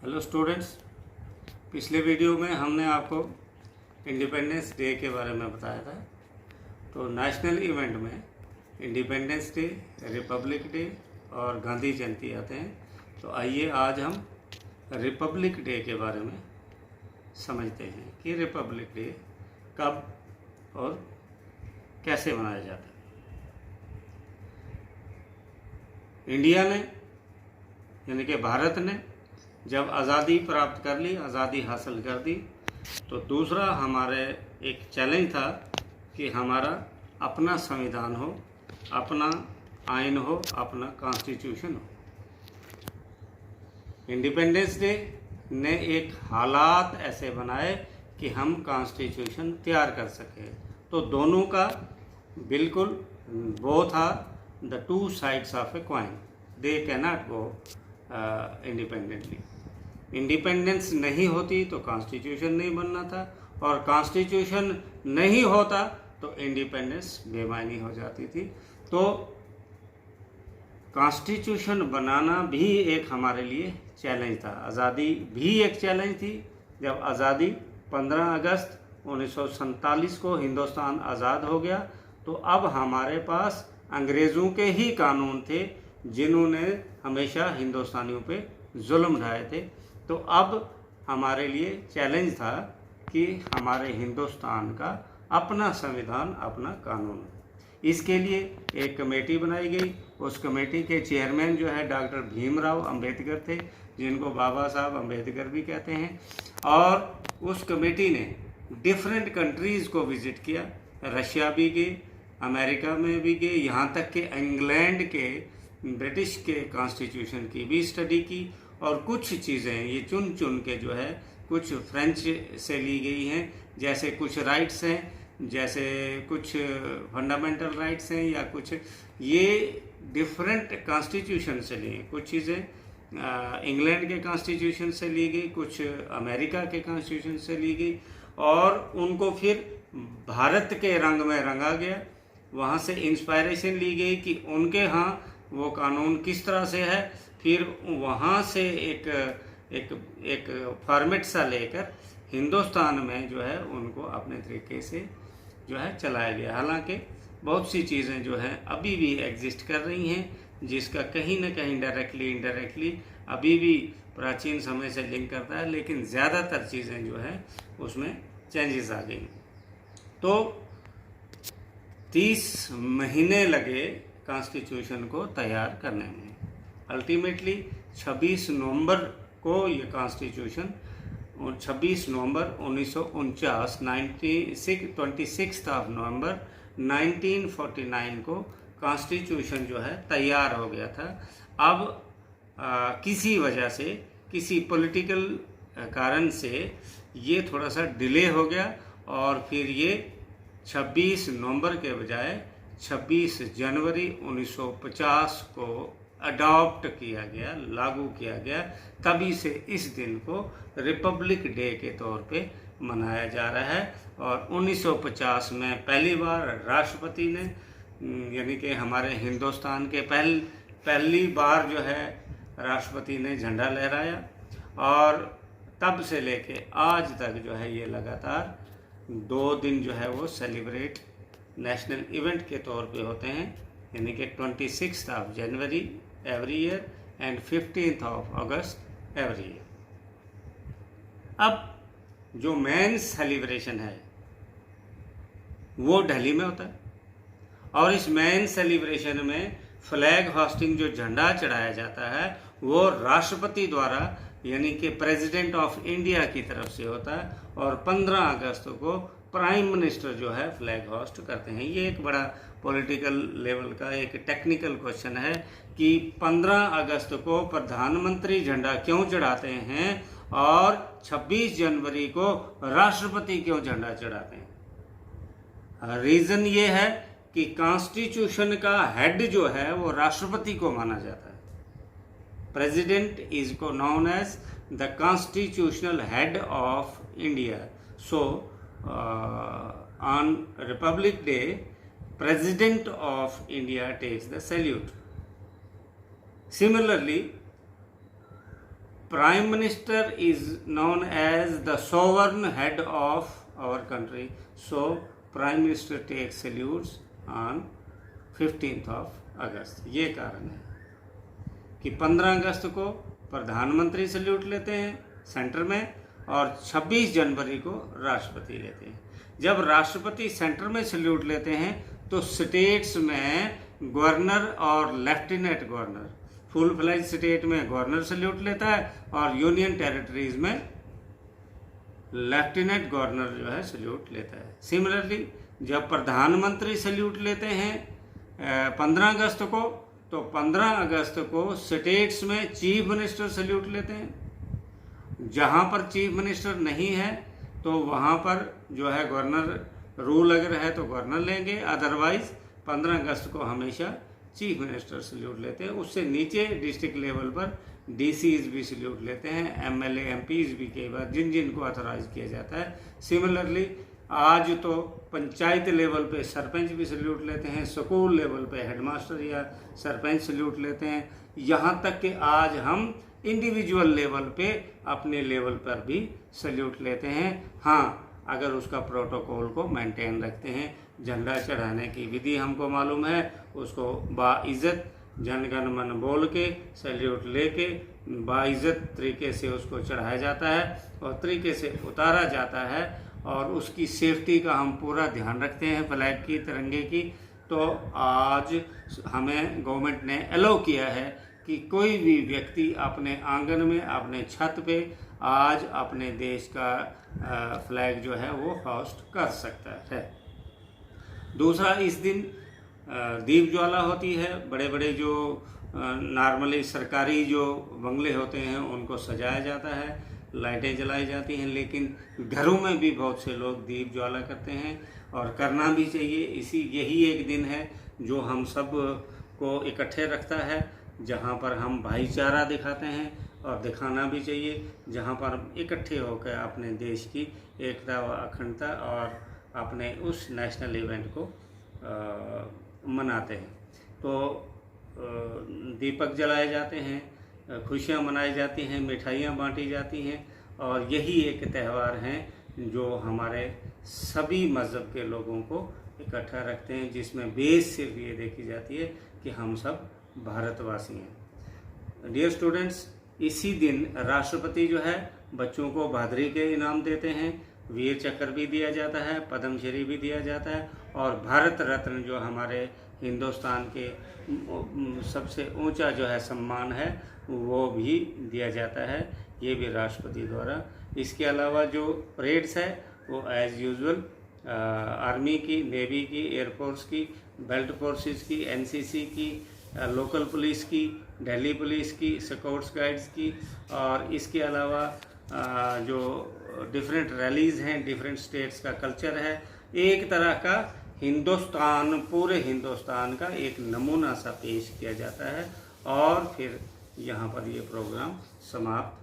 Hello students, पिछले video में हमने आपको इंडिपेंडेंस डे के बारे में बताया था। तो नेशनल इवेंट में इंडिपेंडेंस डे, रिपब्लिक डे और गांधी जयंती आते हैं। तो आइए आज हम रिपब्लिक डे के बारे में समझते हैं कि रिपब्लिक डे कब और कैसे मनाया जाता है। इंडिया ने यानी कि भारत ने जब आज़ादी प्राप्त कर ली, आज़ादी हासिल कर दी, तो दूसरा हमारे एक चैलेंज था कि हमारा अपना संविधान हो, अपना आइन हो, अपना कॉन्स्टिट्यूशन हो। इंडिपेंडेंस डे ने एक हालात ऐसे बनाए कि हम कॉन्स्टिट्यूशन तैयार कर सके। तो दोनों का बिल्कुल वो था the two sides of a coin, they can not go independently. Independence नहीं होती तो कॉन्स्टिट्यूशन नहीं बनना था, और कॉन्स्टिट्यूशन नहीं होता तो इंडिपेंडेंस बेमानी हो जाती थी। तो कॉन्स्टिट्यूशन बनाना भी एक हमारे लिए चैलेंज था। आज़ादी भी एक चैलेंज थी। जब आज़ादी 15 अगस्त 1947 को हिंदुस्तान आज़ाद हो गया, तो अब हमारे पास अंग्रेज़ों के ही कानून थे जिन्होंने हमेशा हिंदुस्तानियों पे जुल्म ढाए थे। तो अब हमारे लिए चैलेंज था कि हमारे हिंदुस्तान का अपना संविधान, अपना कानून। इसके लिए एक कमेटी बनाई गई। उस कमेटी के चेयरमैन जो है डॉक्टर भीमराव अंबेडकर थे, जिनको बाबा साहब अंबेडकर भी कहते हैं। और उस कमेटी ने डिफरेंट कंट्रीज़ को विज़िट किया। रशिया भी गए, अमेरिका में भी गए, यहाँ तक कि इंग्लैंड के, ब्रिटिश के कॉन्स्टिट्यूशन की भी स्टडी की। और कुछ चीज़ें ये चुन चुन के जो है कुछ फ्रेंच से ली गई हैं, जैसे कुछ राइट्स हैं, जैसे कुछ फंडामेंटल राइट्स हैं, या कुछ ये डिफरेंट कॉन्स्टिट्यूशन से ली। कुछ चीज़ें इंग्लैंड के कॉन्स्टिट्यूशन से ली गई, कुछ अमेरिका के कॉन्स्टिट्यूशन से ली गई, और उनको फिर भारत के रंग में रंगा गया। वहाँ से इंस्पायरेशन ली गई कि उनके यहाँ वो कानून किस तरह से है। फिर वहाँ से एक फॉर्मेट सा लेकर हिंदुस्तान में जो है उनको अपने तरीके से जो है चलाया गया। हालांकि बहुत सी चीज़ें जो हैं अभी भी एग्जिस्ट कर रही हैं, जिसका कहीं ना कहीं डायरेक्टली इनडायरेक्टली अभी भी प्राचीन समय से लिंक करता है, लेकिन ज़्यादातर चीज़ें जो है उसमें चेंजेस आ गई। तो 30 महीने लगे कॉन्स्टिट्यूशन को तैयार करने में। अल्टीमेटली 26 नवंबर को ये कॉन्स्टिट्यूशन, 26 नवंबर 1949, 26 ऑफ नवंबर 1949 को कॉन्स्टिट्यूशन जो है तैयार हो गया था। अब किसी वजह से, किसी पॉलिटिकल कारण से ये थोड़ा सा डिले हो गया, और फिर ये 26 नवंबर के बजाय 26 जनवरी 1950 को अडॉप्ट किया गया, लागू किया गया। तभी से इस दिन को रिपब्लिक डे के तौर पे मनाया जा रहा है। और 1950 में पहली बार राष्ट्रपति ने, यानी कि हमारे हिंदुस्तान के पहली बार जो है राष्ट्रपति ने झंडा लहराया, और तब से लेके आज तक जो है ये लगातार 2 दिन जो है वो सेलिब्रेट नेशनल इवेंट के तौर पे होते हैं, यानी कि 26 of January every year and 15 of August every year. अब जो मेन सेलिब्रेशन है वो दिल्ली में होता है, और इस मेन सेलिब्रेशन में फ्लैग होस्टिंग, जो झंडा चढ़ाया जाता है, वो राष्ट्रपति द्वारा यानी कि प्रेसिडेंट ऑफ इंडिया की तरफ से होता है। और 15 अगस्त को प्राइम मिनिस्टर जो है फ्लैग होस्ट करते हैं। ये एक बड़ा पॉलिटिकल लेवल का एक टेक्निकल क्वेश्चन है कि 15 अगस्त को प्रधानमंत्री झंडा क्यों चढ़ाते हैं और 26 जनवरी को राष्ट्रपति क्यों झंडा चढ़ाते हैं। रीज़न ये है कि कॉन्स्टिट्यूशन का हेड जो है वो राष्ट्रपति को माना जाता है। प्रेसिडेंट इज को known as the constitutional head of India. So on Republic Day, President of India takes the salute. Similarly, Prime Minister is known as the sovereign head of our country. So Prime Minister takes salutes on 15th of अगस्त। ये कारण है कि 15 अगस्त को प्रधानमंत्री salute लेते हैं centre में और 26 जनवरी को राष्ट्रपति लेते हैं। जब राष्ट्रपति सेंटर में सल्यूट लेते हैं तो स्टेट्स में गवर्नर और lieutenant governor, full fledge state में गवर्नर सल्यूट लेता है और यूनियन टेरिटरीज में लेफ्टिनेंट गवर्नर जो है सल्यूट लेता है। सिमिलरली जब प्रधानमंत्री सल्यूट लेते हैं 15 अगस्त को, तो 15 अगस्त को स्टेट्स में चीफ मिनिस्टर सल्यूट लेते हैं। जहां पर चीफ मिनिस्टर नहीं है तो वहां पर जो है गवर्नर रूल अगर है तो गवर्नर लेंगे, अदरवाइज 15 अगस्त को हमेशा चीफ मिनिस्टर सल्यूट लेते हैं। उससे नीचे डिस्ट्रिक्ट लेवल पर डीसीज भी सल्यूट लेते हैं, एमएलए एमपीज भी कई बार जिन जिन को ऑथराइज किया जाता है। सिमिलरली आज तो पंचायत लेवल पे सरपंच भी सल्यूट लेते हैं, स्कूल लेवल पे हेडमास्टर या सरपंच सल्यूट लेते हैं, यहाँ तक कि आज हम इंडिविजुअल लेवल पे अपने लेवल पर भी सल्यूट लेते हैं। हाँ, अगर उसका प्रोटोकॉल को मेंटेन रखते हैं। झंडा चढ़ाने की विधि हमको मालूम है, उसको बाइज्जत जनगण मन बोल के सैल्यूट लेके बाइज्जत तरीके से उसको चढ़ाया जाता है और तरीके से उतारा जाता है और उसकी सेफ्टी का हम पूरा ध्यान रखते हैं, फ्लैग की, तिरंगे की। तो आज हमें गवर्नमेंट ने अलाउ किया है कि कोई भी व्यक्ति अपने आंगन में, अपने छत पे आज अपने देश का फ्लैग जो है वो होस्ट कर सकता है। दूसरा, इस दिन दीप ज्वाला होती है। बड़े बड़े जो नॉर्मली सरकारी जो बंगले होते हैं उनको सजाया जाता है, लाइटें जलाई जाती हैं, लेकिन घरों में भी बहुत से लोग दीप ज्वाला करते हैं और करना भी चाहिए। यही एक दिन है जो हम सब को इकट्ठे रखता है, जहाँ पर हम भाईचारा दिखाते हैं और दिखाना भी चाहिए, जहाँ पर हम इकट्ठे होकर अपने देश की एकता व अखंडता और अपने उस नेशनल इवेंट को मनाते हैं। तो दीपक जलाए जाते हैं, खुशियाँ मनाई जाती हैं, मिठाइयाँ बांटी जाती हैं और यही एक त्यौहार हैं जो हमारे सभी मज़हब के लोगों को इकट्ठा रखते हैं, जिसमें बेस सिर्फ ये देखी जाती है कि हम सब भारतवासी हैं। डियर स्टूडेंट्स, इसी दिन राष्ट्रपति जो है बच्चों को बहादुरी के इनाम देते हैं, वीर चक्र भी दिया जाता है, पद्मश्री भी दिया जाता है और भारत रत्न जो हमारे हिंदुस्तान के सबसे ऊंचा जो है सम्मान है वो भी दिया जाता है, ये भी राष्ट्रपति द्वारा। इसके अलावा जो परेड्स है वो एज़ यूजुअल आर्मी की, नेवी की, एयरफोर्स की, बेल्ट फोर्सेस की, एनसीसी की, लोकल पुलिस की, दिल्ली पुलिस की, स्काउट्स गाइड्स की और इसके अलावा जो डिफरेंट रैलीज़ हैं, डिफरेंट स्टेट्स का कल्चर है, एक तरह का हिंदुस्तान, पूरे हिंदुस्तान का एक नमूना सा पेश किया जाता है और फिर यहाँ पर ये प्रोग्राम समाप्त